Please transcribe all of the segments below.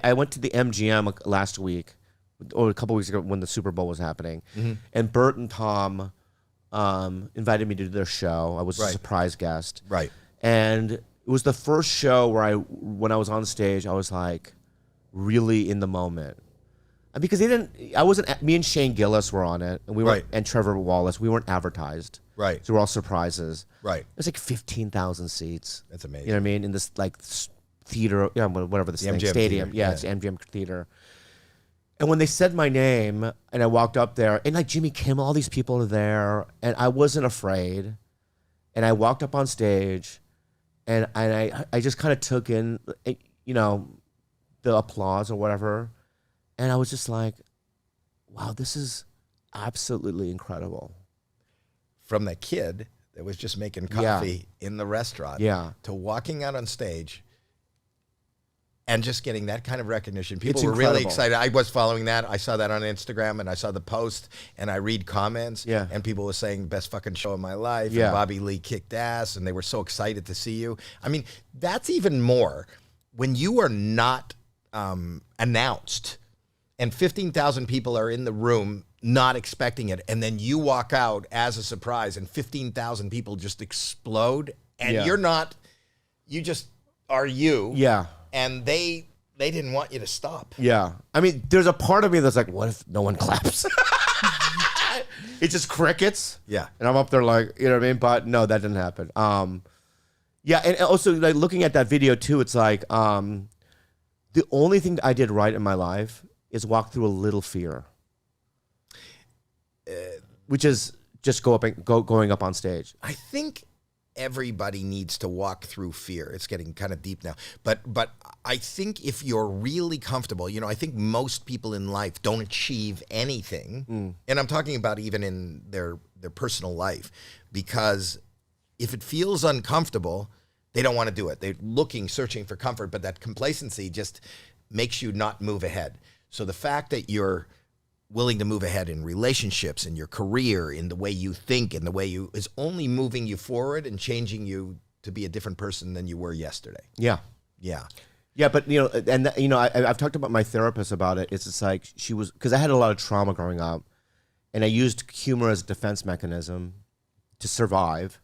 I went to the MGM last week, or a couple weeks ago when the Super Bowl was happening, and Bert and Tom invited me to their show. I was a surprise guest. Right. And it was the first show where when I was on stage, I was like really in the moment. And because me and Shane Gillis were on it, and we were, and Trevor Wallace, we weren't advertised. Right. So we're all surprises. Right. It was like 15,000 seats. That's amazing. You know what I mean? In this like theater, whatever this thing, MGM stadium. Theater. Yeah, it's MGM Theater. And when they said my name, and I walked up there, and like Jimmy Kimmel, all these people are there, and I wasn't afraid. And I walked up on stage, and I just kind of took in, you know, the applause or whatever. And I was just like, wow, this is absolutely incredible. From the kid that was just making coffee in the restaurant to walking out on stage and just getting that kind of recognition. People were really excited. I was following that. I saw that on Instagram, and I saw the post, and I read comments, and people were saying, best fucking show of my life, and Bobby Lee kicked ass, and they were so excited to see you. I mean, that's even more when you are not announced, and 15,000 people are in the room not expecting it, and then you walk out as a surprise, and 15,000 people just explode, and you're not, you just are you. Yeah. And they didn't want you to stop. Yeah. I mean, there's a part of me that's like, what if no one claps? It's just crickets. Yeah. And I'm up there like, you know what I mean? But no, that didn't happen. Yeah, and also like looking at that video too, it's like the only thing I did right in my life is walk through a little fear. Which is just going up on stage. I think everybody needs to walk through fear. It's getting kind of deep now. But I think if you're really comfortable, you know, I think most people in life don't achieve anything. And I'm talking about even in their personal life, because if it feels uncomfortable, they don't want to do it. They're searching for comfort, but that complacency just makes you not move ahead. So the fact that you're willing to move ahead in relationships, in your career, in the way you think, in the way you is only moving you forward and changing you to be a different person than you were yesterday. Yeah. Yeah. Yeah, but you know, and you know, I've talked about my therapist about it. It's just like because I had a lot of trauma growing up, and I used humor as a defense mechanism to survive.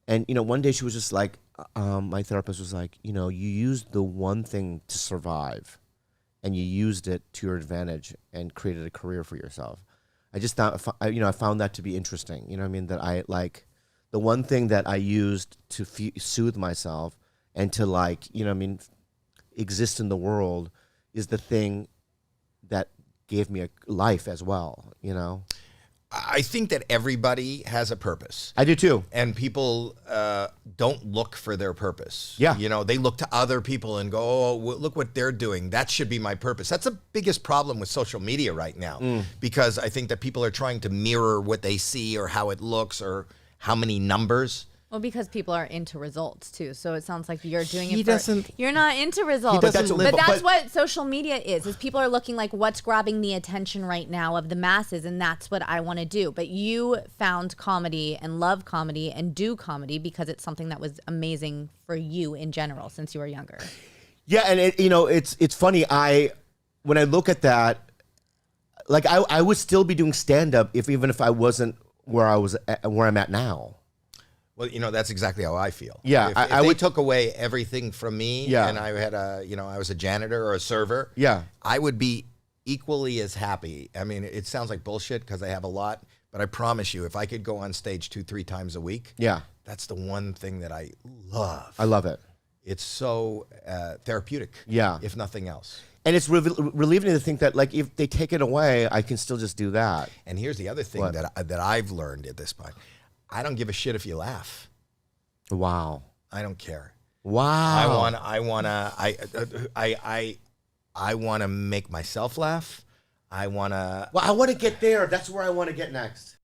And you know, one day she was just like, my therapist was like, you know, you used the one thing to survive, and you used it to your advantage and created a career for yourself. I just thought, you know, I found that to be interesting. You know what I mean? That I like the one thing that I used to soothe myself and to like, you know what I mean, exist in the world is the thing that gave me a life as well, you know? I think that everybody has a purpose. I do too. And people don't look for their purpose. Yeah. You know, they look to other people and go, oh, look what they're doing. That should be my purpose. That's the biggest problem with social media right now, because I think that people are trying to mirror what they see or how it looks or how many numbers. Well, because people are into results too, so it sounds like you're doing you're not into But results. that's what social media is people are looking like what's grabbing the attention right now of the masses, and that's what I want to do. But you found comedy and love comedy and do comedy because it's something that was amazing for you in general since you were younger. Yeah, and you know, it's funny. When I look at that, like I would still be doing stand up even if I wasn't where I'm at now. Well, you know, that's exactly how I feel. Yeah, if they took away everything from me, and I had I was a janitor or a server, I would be equally as happy. I mean, it sounds like bullshit because I have a lot, but I promise you, if I could go on stage 2-3 times a week, that's the one thing that I love. I love it. It's so therapeutic, if nothing else. And it's relieving to think that, like, if they take it away, I can still just do that. And here's the other thing that I've learned at this point. I don't give a shit if you laugh. Wow. I don't care. Wow. I want to make myself laugh. I want to get there. That's where I want to get next.